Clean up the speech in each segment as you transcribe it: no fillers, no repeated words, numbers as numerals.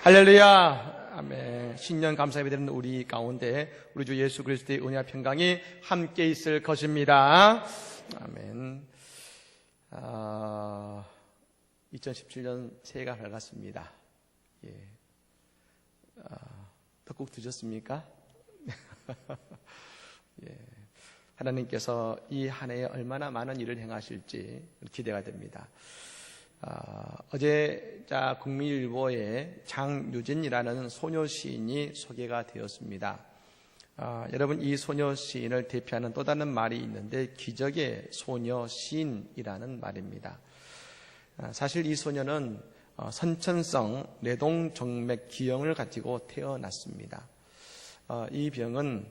할렐루야. 아멘. 신년 감사 예배드리는 우리 가운데 우리 주 예수 그리스도의 은혜와 평강이 함께 있을 것입니다. 아멘. 2017년 새해가 밝았습니다. 예. 떡국 드셨습니까? 예. 하나님께서 이 한 해에 얼마나 많은 일을 행하실지 기대가 됩니다. 어제 국민일보에 장유진이라는 소녀 시인이 소개가 되었습니다. 여러분, 이 소녀 시인을 대표하는 또 다른 말이 있는데 기적의 소녀 시인이라는 말입니다. 사실 이 소녀는 선천성 뇌동정맥 기형을 가지고 태어났습니다. 이 병은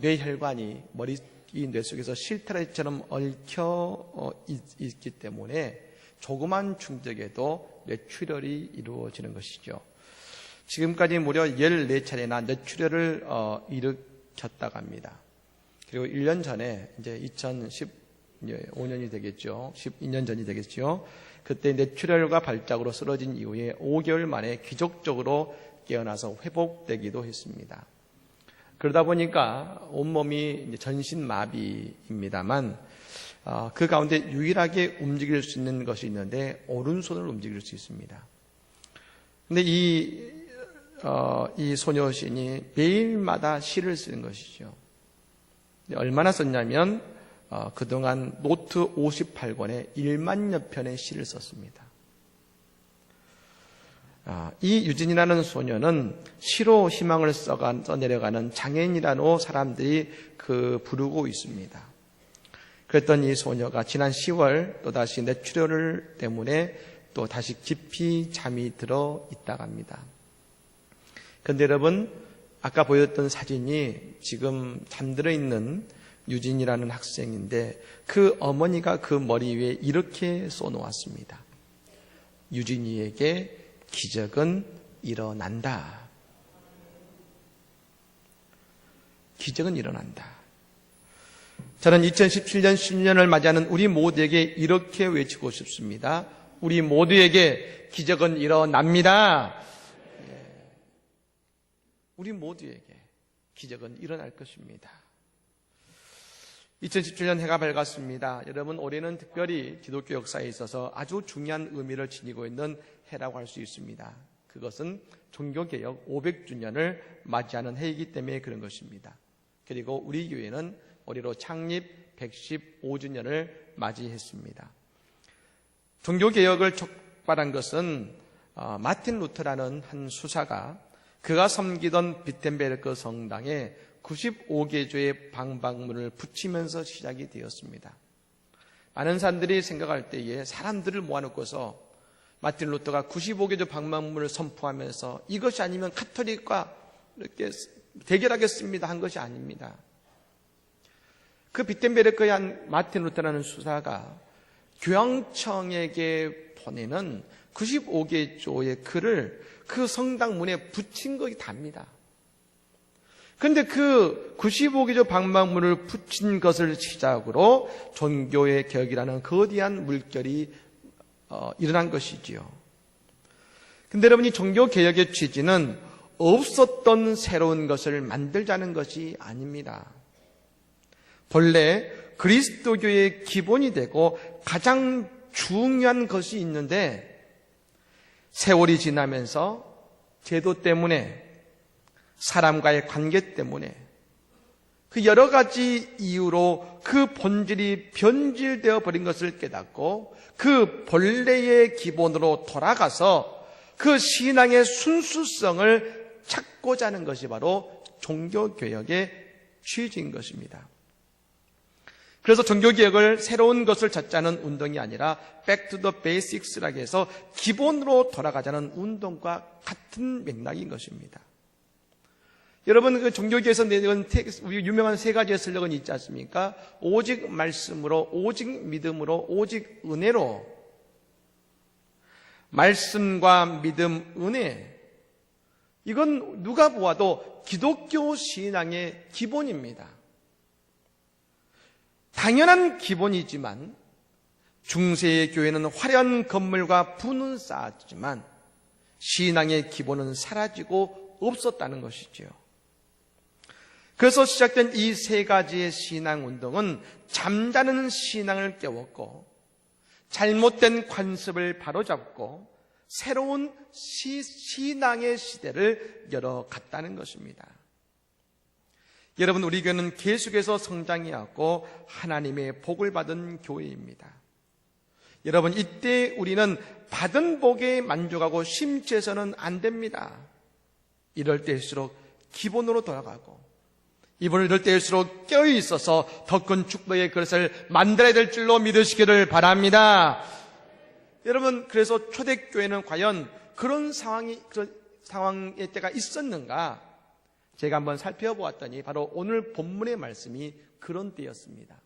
뇌혈관이 이 뇌 속에서 실타래처럼 얽혀 있기 때문에 조그만 충격에도 뇌출혈이 이루어지는 것이죠. 지금까지 무려 14차례나 뇌출혈을 일으켰다고 합니다. 그리고 1년 전에 이제 2015년이 되겠죠. 12년 전이 되겠죠. 그때 뇌출혈과 발작으로 쓰러진 이후에 5개월 만에 기적적으로 깨어나서 회복되기도 했습니다. 그러다 보니까 온몸이 이제 전신마비입니다만 그 가운데 유일하게 움직일 수 있는 것이 있는데 오른손을 움직일 수 있습니다. 근데 이 소녀 시인이 매일마다 시를 쓰는 것이죠. 얼마나 썼냐면 그동안 노트 58권에 1만여 편의 시를 썼습니다. 이 유진이라는 소녀는 시로 희망을 써내려가는 장애인이라는 사람들이 부르고 있습니다. 그랬더니 이 소녀가 지난 10월 또다시 뇌출혈 때문에 또 다시 깊이 잠이 들어 있다고 합니다. 그런데 여러분, 아까 보였던 사진이 지금 잠들어 있는 유진이라는 학생인데 그 어머니가 그 머리 위에 이렇게 써놓았습니다. 유진이에게 기적은 일어난다. 기적은 일어난다. 저는 2017년 신년을 맞이하는 우리 모두에게 이렇게 외치고 싶습니다. 우리 모두에게 기적은 일어납니다. 우리 모두에게 기적은 일어날 것입니다. 2017년 해가 밝았습니다. 여러분, 올해는 특별히 기독교 역사에 있어서 아주 중요한 의미를 지니고 있는 해라고 할 수 있습니다. 그것은 종교개혁 500주년을 맞이하는 해이기 때문에 그런 것입니다. 그리고 우리 교회는 올해로 창립 115주년을 맞이했습니다. 종교개혁을 촉발한 것은 마틴 루터라는 한 수사가 그가 섬기던 비텐베르크 성당에 95개조의 방방문을 붙이면서 시작이 되었습니다. 많은 사람들이 생각할 때에 사람들을 모아놓고서 마틴 루터가 95개조 방방문을 선포하면서 이것이 아니면 카톨릭과 이렇게 대결하겠습니다 한 것이 아닙니다. 그 비텐베르크의 한 마틴 루터라는 수사가 교황청에게 보내는 95개조의 글을 그 성당 문에 붙인 것이 답니다. 그런데 그 95개조 방방문을 붙인 것을 시작으로 종교의 개혁이라는 거대한 물결이 일어난 것이지요. 그런데 여러분이 종교개혁의 취지는 없었던 새로운 것을 만들자는 것이 아닙니다. 본래 그리스도교의 기본이 되고 가장 중요한 것이 있는데 세월이 지나면서 제도 때문에 사람과의 관계 때문에 그 여러 가지 이유로 그 본질이 변질되어 버린 것을 깨닫고 그 본래의 기본으로 돌아가서 그 신앙의 순수성을 찾고자 하는 것이 바로 종교개혁의 취지인 것입니다. 그래서 종교개혁을 새로운 것을 찾자는 운동이 아니라 Back to the Basics라고 해서 기본으로 돌아가자는 운동과 같은 맥락인 것입니다. 여러분, 그 종교개혁에서 내건 우리 유명한 세 가지의 슬로건이 있지 않습니까? 오직 말씀으로, 오직 믿음으로, 오직 은혜로. 말씀과 믿음, 은혜. 이건 누가 보아도 기독교 신앙의 기본입니다. 당연한 기본이지만 중세의 교회는 화려한 건물과 부는 쌓았지만 신앙의 기본은 사라지고 없었다는 것이지요. 그래서 시작된 이 세 가지의 신앙 운동은 잠자는 신앙을 깨웠고 잘못된 관습을 바로잡고 새로운 신앙의 시대를 열어갔다는 것입니다. 여러분, 우리 교회는 계속해서 성장해왔고 하나님의 복을 받은 교회입니다. 여러분, 이때 우리는 받은 복에 만족하고 심취해서는 안 됩니다. 이럴 때일수록 기본으로 돌아가고 이럴 때일수록 껴있어서 더 큰 축복의 그릇을 만들어야 될 줄로 믿으시기를 바랍니다. 여러분, 그래서 초대교회는 과연 그런 상황의 때가 있었는가? 제가 한번 살펴보았더니 바로 오늘 본문의 말씀이 그런 때였습니다.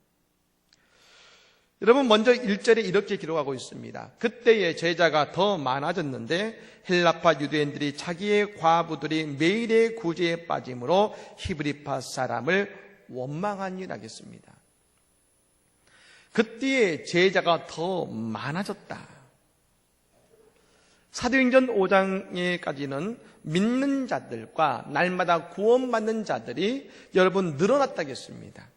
여러분, 먼저 1절에 이렇게 기록하고 있습니다. 그때의 제자가 더 많아졌는데 헬라파 유대인들이 자기의 과부들이 매일의 구제에 빠짐으로 히브리파 사람을 원망하니 하겠습니다. 그때의 제자가 더 많아졌다. 사도행전 5장에까지는 믿는 자들과 날마다 구원받는 자들이 여러분 늘어났다겠습니다.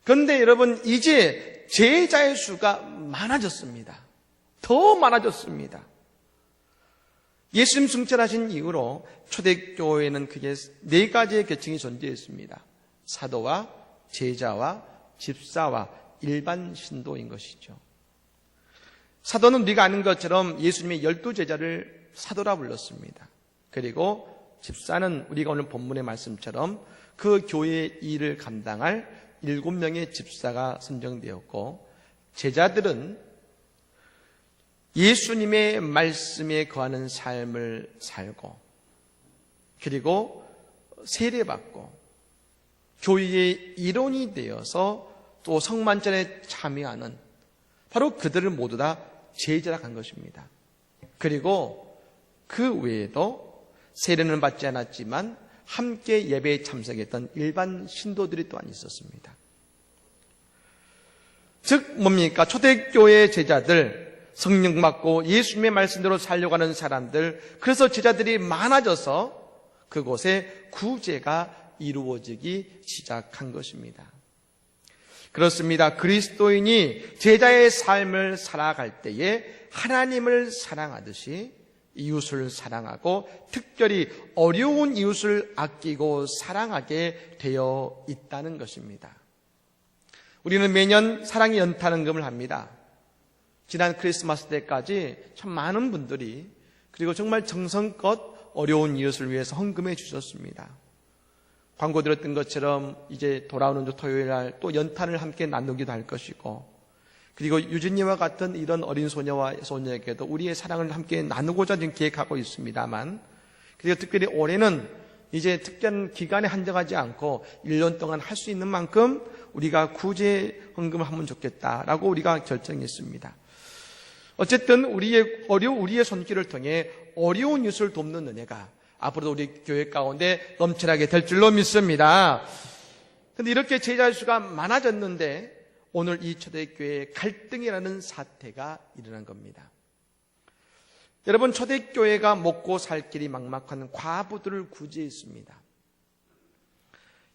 그런데 여러분, 이제 제자의 수가 많아졌습니다. 더 많아졌습니다. 예수님 승천하신 이후로 초대교회는 크게 네 가지의 계층이 존재했습니다. 사도와 제자와 집사와 일반 신도인 것이죠. 사도는 우리가 아는 것처럼 예수님의 12제자를 사도라 불렀습니다. 그리고 집사는 우리가 오늘 본문의 말씀처럼 그 교회의 일을 감당할 7명의 집사가 선정되었고, 제자들은 예수님의 말씀에 거하는 삶을 살고 그리고 세례받고 교회의 일원이 되어서 또 성만찬에 참여하는 바로 그들을 모두 다 제자라 한 것입니다. 그리고 그 외에도 세례는 받지 않았지만 함께 예배에 참석했던 일반 신도들이 또한 있었습니다. 즉 뭡니까? 초대교회 제자들, 성령 받고 예수님의 말씀대로 살려고 하는 사람들, 그래서 제자들이 많아져서 그곳에 구제가 이루어지기 시작한 것입니다. 그렇습니다. 그리스도인이 제자의 삶을 살아갈 때에 하나님을 사랑하듯이 이웃을 사랑하고 특별히 어려운 이웃을 아끼고 사랑하게 되어 있다는 것입니다. 우리는 매년 사랑의 연탄헌금을 합니다. 지난 크리스마스 때까지 참 많은 분들이 그리고 정말 정성껏 어려운 이웃을 위해서 헌금해 주셨습니다. 광고 드렸던 것처럼 이제 돌아오는 토요일 날 또 연탄을 함께 나누기도 할 것이고, 그리고 유진이와 같은 이런 어린 소녀와 소녀에게도 우리의 사랑을 함께 나누고자 지금 계획하고 있습니다만, 그리고 특별히 올해는 이제 특별한 기간에 한정하지 않고 1년 동안 할 수 있는 만큼 우리가 구제 헌금을 하면 좋겠다라고 우리가 결정했습니다. 어쨌든 우리의 손길을 통해 어려운 이웃을 돕는 은혜가 앞으로도 우리 교회 가운데 넘쳐나게 될 줄로 믿습니다. 그런데 이렇게 제자 수가 많아졌는데 오늘 이 초대교회에 갈등이라는 사태가 일어난 겁니다. 여러분, 초대교회가 먹고 살 길이 막막한 과부들을 구제했습니다.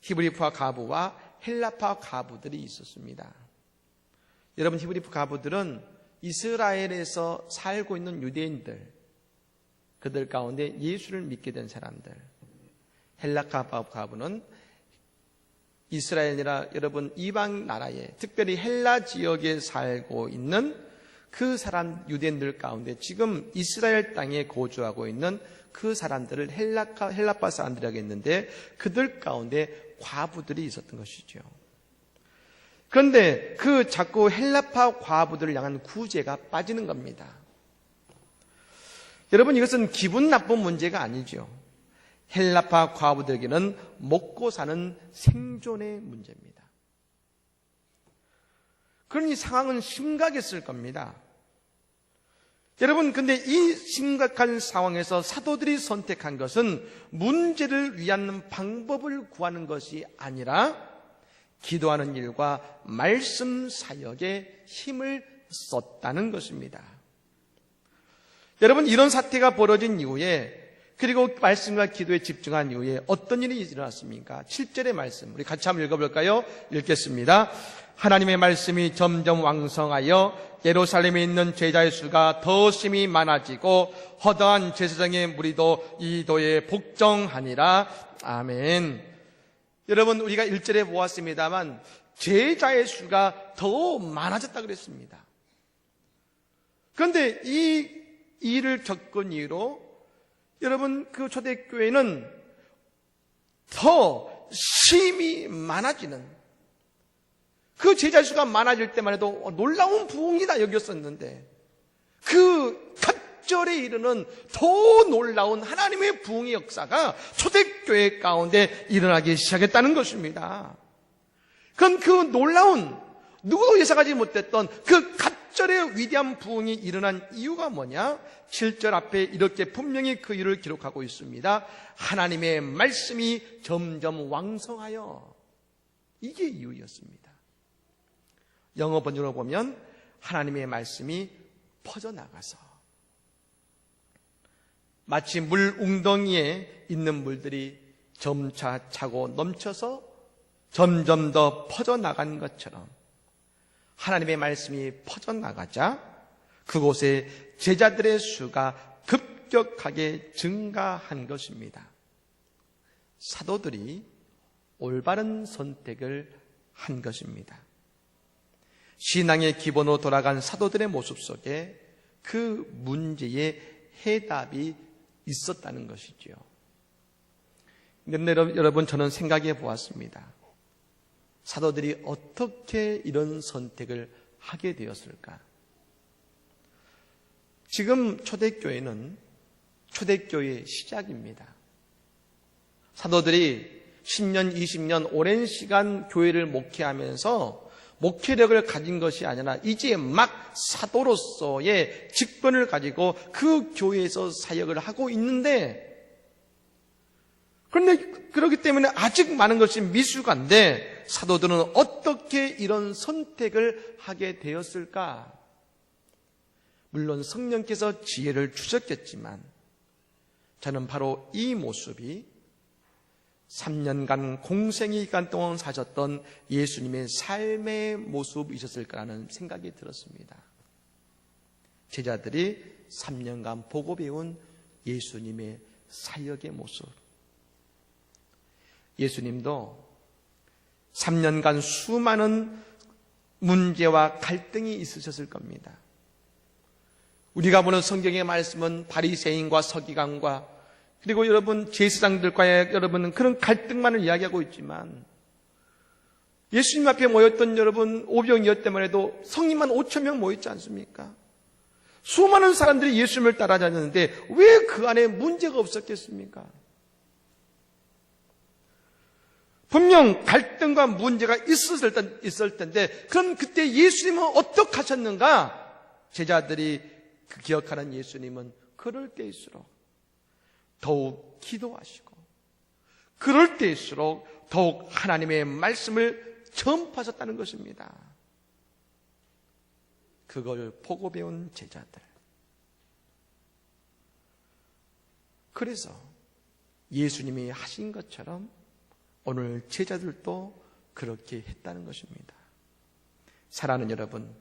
히브리파 과부와 헬라파 과부들이 있었습니다. 여러분, 히브리파 과부들은 이스라엘에서 살고 있는 유대인들, 그들 가운데 예수를 믿게 된 사람들. 헬라파 과부는 이스라엘이라 여러분 이방 나라에, 특별히 헬라 지역에 살고 있는 그 사람 유대인들 가운데 지금 이스라엘 땅에 거주하고 있는 그 사람들을 헬라파 사람들이라고 했는데 그들 가운데 과부들이 있었던 것이죠. 그런데 그 자꾸 헬라파 과부들을 향한 구제가 빠지는 겁니다. 여러분, 이것은 기분 나쁜 문제가 아니죠. 헬라파 과부들에게는 먹고 사는 생존의 문제입니다. 그러니 상황은 심각했을 겁니다. 여러분, 근데 이 심각한 상황에서 사도들이 선택한 것은 문제를 위한 방법을 구하는 것이 아니라 기도하는 일과 말씀 사역에 힘을 썼다는 것입니다. 여러분, 이런 사태가 벌어진 이후에, 그리고 말씀과 기도에 집중한 이후에 어떤 일이 일어났습니까? 7절의 말씀, 우리 같이 한번 읽어볼까요? 읽겠습니다. 하나님의 말씀이 점점 왕성하여 예루살렘에 있는 제자의 수가 더 심히 많아지고 허다한 제사장의 무리도 이 도에 복종하니라. 아멘. 여러분, 우리가 1절에 보았습니다만 제자의 수가 더 많아졌다 그랬습니다. 그런데 이 일을 겪은 이후로 여러분, 그 초대교회는 더 심히 많아지는, 그 제자 수가 많아질 때만 해도 놀라운 부흥이다 여겼었는데, 그 갑절에 이르는 더 놀라운 하나님의 부흥의 역사가 초대교회 가운데 일어나기 시작했다는 것입니다. 그건 그 놀라운, 누구도 예상하지 못했던 그 갑절의 위대한 부흥이 일어난 이유가 뭐냐? 7절 앞에 이렇게 분명히 그 이유를 기록하고 있습니다. 하나님의 말씀이 점점 왕성하여. 이게 이유였습니다. 영어 번역으로 보면 하나님의 말씀이 퍼져나가서 마치 물 웅덩이에 있는 물들이 점차 차고 넘쳐서 점점 더 퍼져나간 것처럼 하나님의 말씀이 퍼져나가자 그곳에 제자들의 수가 급격하게 증가한 것입니다. 사도들이 올바른 선택을 한 것입니다. 신앙의 기본으로 돌아간 사도들의 모습 속에 그 문제의 해답이 있었다는 것이지요. 그런데 여러분, 저는 생각해 보았습니다. 사도들이 어떻게 이런 선택을 하게 되었을까? 지금 초대교회는 초대교회의 시작입니다. 사도들이 10년, 20년 오랜 시간 교회를 목회하면서 목회력을 가진 것이 아니라 이제 막 사도로서의 직분을 가지고 그 교회에서 사역을 하고 있는데, 그런데 그렇기 때문에 아직 많은 것이 미숙한데 사도들은 어떻게 이런 선택을 하게 되었을까? 물론 성령께서 지혜를 주셨겠지만 저는 바로 이 모습이 3년간 공생의 기간 동안 사셨던 예수님의 삶의 모습이셨을 거라는 생각이 들었습니다. 제자들이 3년간 보고 배운 예수님의 사역의 모습. 예수님도 3년간 수많은 문제와 갈등이 있으셨을 겁니다. 우리가 보는 성경의 말씀은 바리새인과 서기관과 그리고 여러분 제사장들과의 여러분은 그런 갈등만을 이야기하고 있지만, 예수님 앞에 모였던 여러분 오병이었다만 해도 성인만 5천 명 모였지 않습니까? 수많은 사람들이 예수님을 따라다녔는데 왜 그 안에 문제가 없었겠습니까? 분명 갈등과 문제가 있을 텐데, 그럼 그때 예수님은 어떻게 하셨는가? 제자들이 기억하는 예수님은 그럴 때일수록 더욱 기도하시고, 그럴 때일수록 더욱 하나님의 말씀을 전파하셨다는 것입니다. 그걸 보고 배운 제자들. 그래서 예수님이 하신 것처럼 오늘 제자들도 그렇게 했다는 것입니다. 사랑하는 여러분,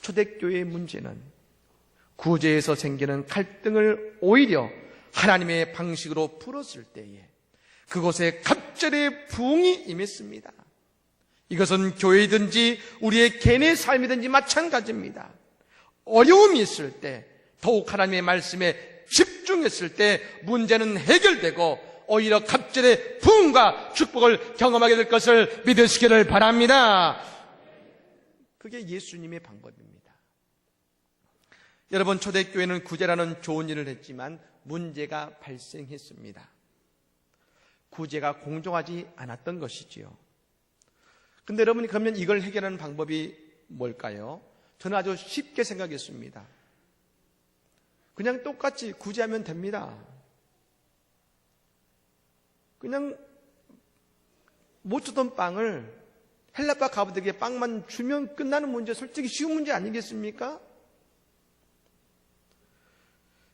초대교회의 문제는 구제에서 생기는 갈등을 오히려 하나님의 방식으로 풀었을 때에 그곳에 갑절의 부흥이 임했습니다. 이것은 교회든지 우리의 개인의 삶이든지 마찬가지입니다. 어려움이 있을 때, 더욱 하나님의 말씀에 집중했을 때 문제는 해결되고 오히려 갑절의 부흥과 축복을 경험하게 될 것을 믿으시기를 바랍니다. 그게 예수님의 방법입니다. 여러분, 초대교회는 구제라는 좋은 일을 했지만 문제가 발생했습니다. 구제가 공정하지 않았던 것이지요. 근데 여러분이 그러면 이걸 해결하는 방법이 뭘까요? 저는 아주 쉽게 생각했습니다. 그냥 똑같이 구제하면 됩니다. 그냥 못 주던 빵을 헬라파 가부들에게 빵만 주면 끝나는 문제, 솔직히 쉬운 문제 아니겠습니까?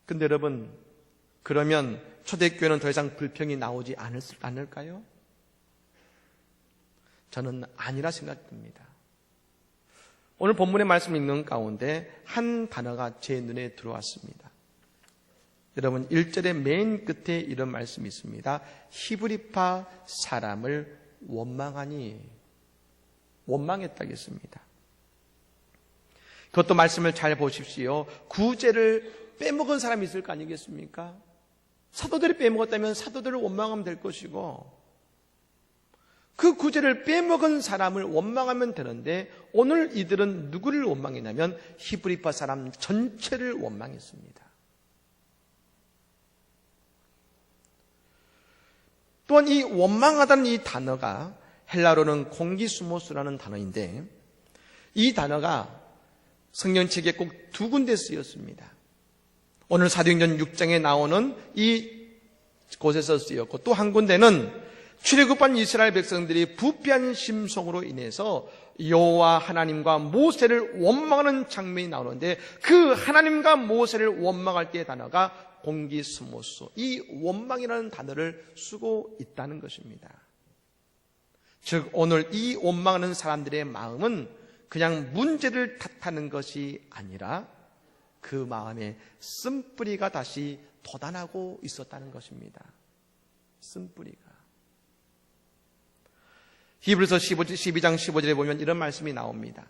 근데 여러분, 그러면 초대교회는 더 이상 불평이 나오지 않을까요? 저는 아니라 생각됩니다. 오늘 본문의 말씀 읽는 가운데 한 단어가 제 눈에 들어왔습니다. 여러분, 1절의 맨 끝에 이런 말씀이 있습니다. 히브리파 사람을 원망했다겠습니다. 그것도 말씀을 잘 보십시오. 구제를 빼먹은 사람이 있을 거 아니겠습니까? 사도들이 빼먹었다면 사도들을 원망하면 될 것이고, 그 구제를 빼먹은 사람을 원망하면 되는데, 오늘 이들은 누구를 원망했냐면 히브리파 사람 전체를 원망했습니다. 또한 이 원망하다는 이 단어가 헬라어로는 공기수모스라는 단어인데, 이 단어가 성경책에 꼭 두 군데 쓰였습니다. 오늘 사도행전 6장에 나오는 이 곳에서 쓰였고, 또 한 군데는 출애굽한 이스라엘 백성들이 부패한 심성으로 인해서 여호와 하나님과 모세를 원망하는 장면이 나오는데, 그 하나님과 모세를 원망할 때의 단어가 공기스모스, 이 원망이라는 단어를 쓰고 있다는 것입니다. 즉 오늘 이 원망하는 사람들의 마음은 그냥 문제를 탓하는 것이 아니라 그 마음에 쓴뿌리가 다시 돋아나고 있었다는 것입니다. 쓴뿌리가. 히브리서 12장 15절에 보면 이런 말씀이 나옵니다.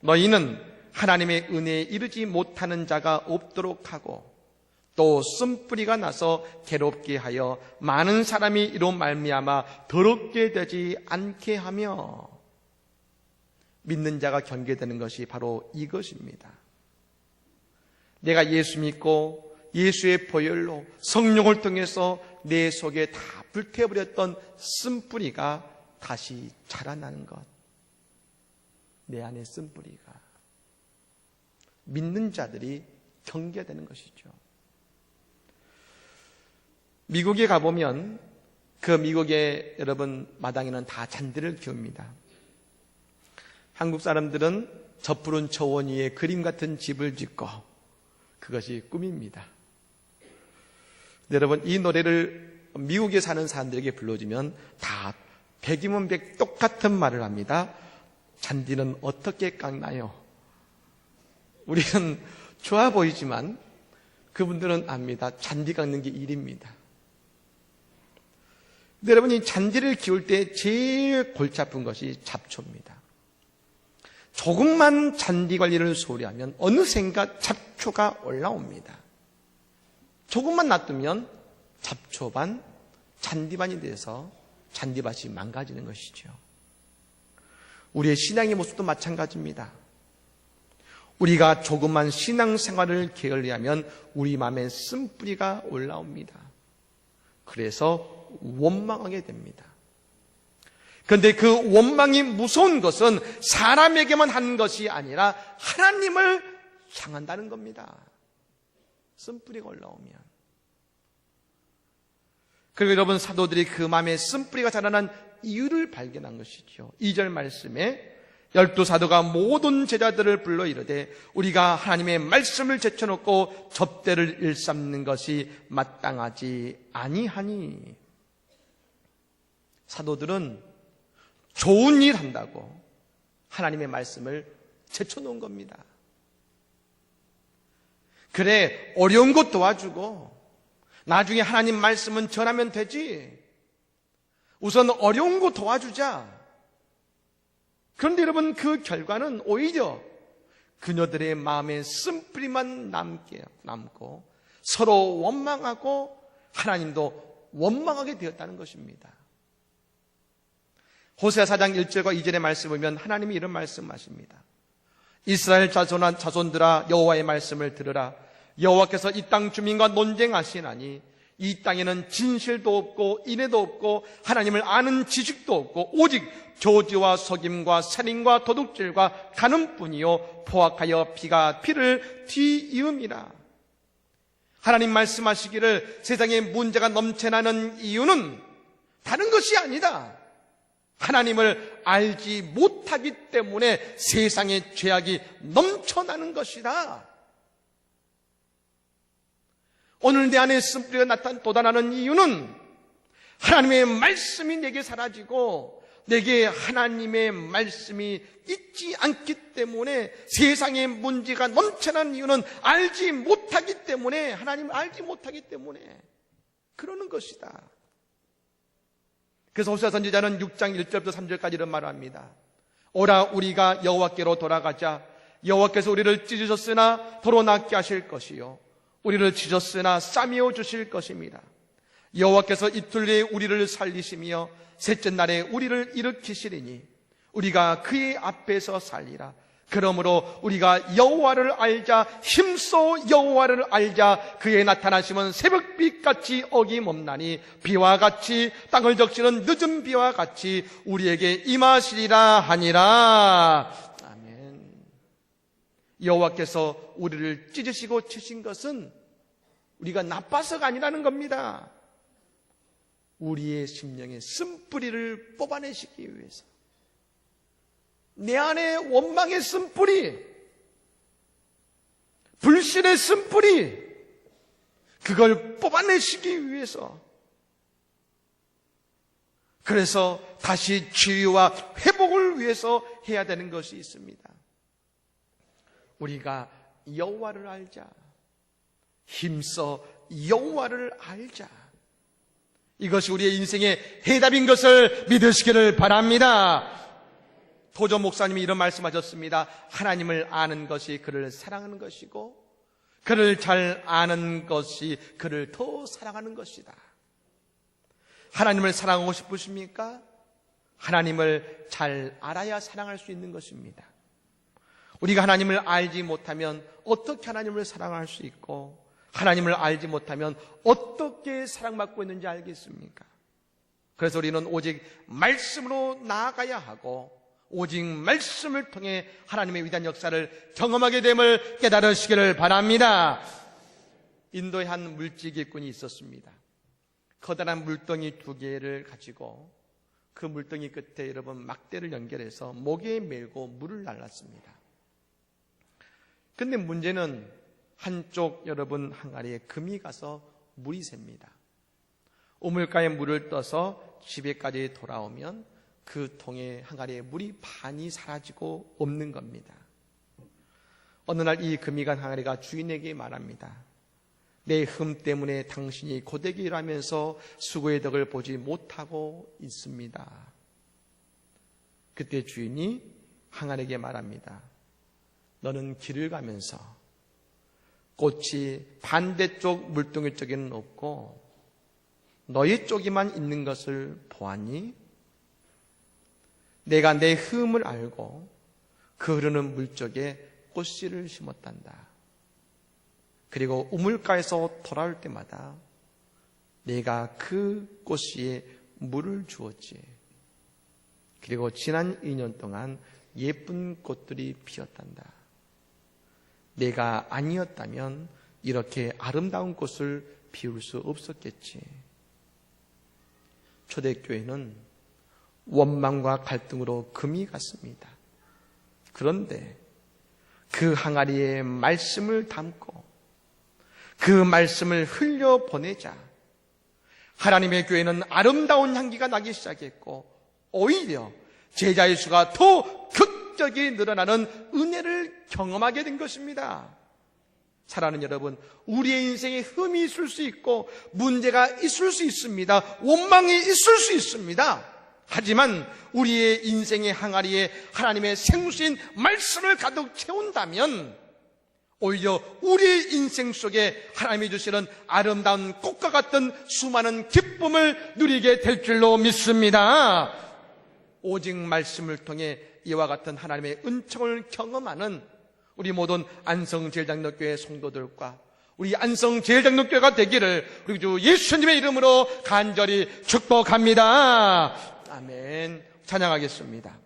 너희는 하나님의 은혜에 이르지 못하는 자가 없도록 하고 또 쓴뿌리가 나서 괴롭게 하여 많은 사람이 이로 말미암아 더럽게 되지 않게 하며, 믿는 자가 경계되는 것이 바로 이것입니다. 내가 예수 믿고 예수의 보혈로 성령을 통해서 내 속에 다 불태워버렸던 쓴뿌리가 다시 자라나는 것. 내 안에 쓴뿌리가. 믿는 자들이 경계되는 것이죠. 미국에 가보면 그 미국의 여러분 마당에는 다 잔디를 키웁니다. 한국 사람들은 저 푸른 초원 위에 그림 같은 집을 짓고 그것이 꿈입니다. 여러분, 이 노래를 미국에 사는 사람들에게 불러주면 다 100이면 100 똑같은 말을 합니다. 잔디는 어떻게 깎나요? 우리는 좋아 보이지만 그분들은 압니다. 잔디 깎는 게 일입니다. 근데 여러분, 이 잔디를 키울 때 제일 골치 아픈 것이 잡초입니다. 조금만 잔디 관리를 소홀히 하면 어느샌가 잡초가 올라옵니다. 조금만 놔두면 잡초반, 잔디반이 돼서 잔디밭이 망가지는 것이죠. 우리의 신앙의 모습도 마찬가지입니다. 우리가 조금만 신앙생활을 게을리하면 우리 마음에 쓴뿌리가 올라옵니다. 그래서 원망하게 됩니다. 그런데 그 원망이 무서운 것은 사람에게만 하는 것이 아니라 하나님을 향한다는 겁니다. 쓴뿌리가 올라오면. 그리고 여러분, 사도들이 그 마음에 쓴뿌리가 자라난 이유를 발견한 것이죠. 2절 말씀에 12사도가 모든 제자들을 불러 이르되 우리가 하나님의 말씀을 제쳐놓고 접대를 일삼는 것이 마땅하지 아니하니. 사도들은 좋은 일 한다고 하나님의 말씀을 제쳐놓은 겁니다. 그래, 어려운 것 도와주고 나중에 하나님 말씀은 전하면 되지. 우선 어려운 거 도와주자. 그런데 여러분, 그 결과는 오히려 그녀들의 마음에 쓴뿌리만 남고 서로 원망하고 하나님도 원망하게 되었다는 것입니다. 호세아 4장 1절과 2절의 말씀을 보면 하나님이 이런 말씀하십니다. 이스라엘 자손들아, 여호와의 말씀을 들으라. 여호와께서 이 땅 주민과 논쟁하시나니 이 땅에는 진실도 없고 인애도 없고 하나님을 아는 지식도 없고 오직 저주와 속임과 살인과 도둑질과 간음뿐이요 포악하여 피가 피를 뒤이음이라. 하나님 말씀하시기를 세상에 문제가 넘쳐나는 이유는 다른 것이 아니다. 하나님을 알지 못하기 때문에 세상에 죄악이 넘쳐나는 것이다. 오늘 내 안에 쓴뿌리가 돋아나는 이유는 하나님의 말씀이 내게 사라지고 내게 하나님의 말씀이 있지 않기 때문에 세상의 문제가 넘쳐나는 이유는 알지 못하기 때문에, 하나님을 알지 못하기 때문에 그러는 것이다. 그래서 호세아 선지자는 6장 1절부터 3절까지 이런 말을 합니다. 오라 우리가 여호와께로 돌아가자. 여호와께서 우리를 찢으셨으나 도로 낫게 하실 것이요 우리를 찢었으나 싸매어 주실 것입니다. 여호와께서 이틀 내에 우리를 살리시며 셋째 날에 우리를 일으키시리니 우리가 그의 앞에서 살리라. 그러므로 우리가 여호와를 알자. 힘써 여호와를 알자. 그의 나타나심은 새벽빛같이 어김없나니 비와 같이 땅을 적시는 늦은 비와 같이 우리에게 임하시리라 하니라. 아멘. 여호와께서 우리를 찢으시고 치신 것은 우리가 나빠서가 아니라는 겁니다. 우리의 심령의 쓴뿌리를 뽑아내시기 위해서, 내 안에 원망의 쓴뿌리, 불신의 쓴뿌리, 그걸 뽑아내시기 위해서, 그래서 다시 치유와 회복을 위해서 해야 되는 것이 있습니다. 우리가 여호와를 알자. 힘써 여호와를 알자. 이것이 우리의 인생의 해답인 것을 믿으시기를 바랍니다. 도저 목사님이 이런 말씀하셨습니다. 하나님을 아는 것이 그를 사랑하는 것이고 그를 잘 아는 것이 그를 더 사랑하는 것이다. 하나님을 사랑하고 싶으십니까? 하나님을 잘 알아야 사랑할 수 있는 것입니다. 우리가 하나님을 알지 못하면 어떻게 하나님을 사랑할 수 있고, 하나님을 알지 못하면 어떻게 사랑받고 있는지 알겠습니까? 그래서 우리는 오직 말씀으로 나아가야 하고 오직 말씀을 통해 하나님의 위대한 역사를 경험하게 됨을 깨달으시기를 바랍니다. 인도에 한 물지기꾼이 있었습니다. 커다란 물덩이 2개를 가지고 그 물덩이 끝에 여러분 막대를 연결해서 목에 메고 물을 날랐습니다. 근데 문제는 한쪽 여러분 항아리에 금이 가서 물이 셉니다. 우물가에 물을 떠서 집에까지 돌아오면 그 통에 항아리에 물이 반이 사라지고 없는 겁니다. 어느 날 이 금이 간 항아리가 주인에게 말합니다. 내 흠 때문에 당신이 고되게 일하면서 수고의 덕을 보지 못하고 있습니다. 그때 주인이 항아리에게 말합니다. 너는 길을 가면서 꽃이 반대쪽 물동이 쪽에는 없고 너희 쪽에만 있는 것을 보았니? 내가 내 흠을 알고 그 흐르는 물 쪽에 꽃씨를 심었단다. 그리고 우물가에서 돌아올 때마다 내가 그 꽃씨에 물을 주었지. 그리고 지난 2년 동안 예쁜 꽃들이 피었단다. 내가 아니었다면 이렇게 아름다운 꽃을 피울 수 없었겠지. 초대교회는 원망과 갈등으로 금이 갔습니다. 그런데 그 항아리에 말씀을 담고 그 말씀을 흘려보내자 하나님의 교회는 아름다운 향기가 나기 시작했고 오히려 제자의 수가 더 극적이 늘어나는 은혜를 경험하게 된 것입니다. 사랑하는 여러분, 우리의 인생에 흠이 있을 수 있고 문제가 있을 수 있습니다. 원망이 있을 수 있습니다. 하지만 우리의 인생의 항아리에 하나님의 생수인 말씀을 가득 채운다면 오히려 우리의 인생 속에 하나님이 주시는 아름다운 꽃과 같은 수많은 기쁨을 누리게 될 줄로 믿습니다. 오직 말씀을 통해 이와 같은 하나님의 은총을 경험하는 우리 모든 안성제일장로교회 성도들과 우리 안성제일장로교회가 되기를 우리 주 예수님의 이름으로 간절히 축복합니다. 아멘. 찬양하겠습니다.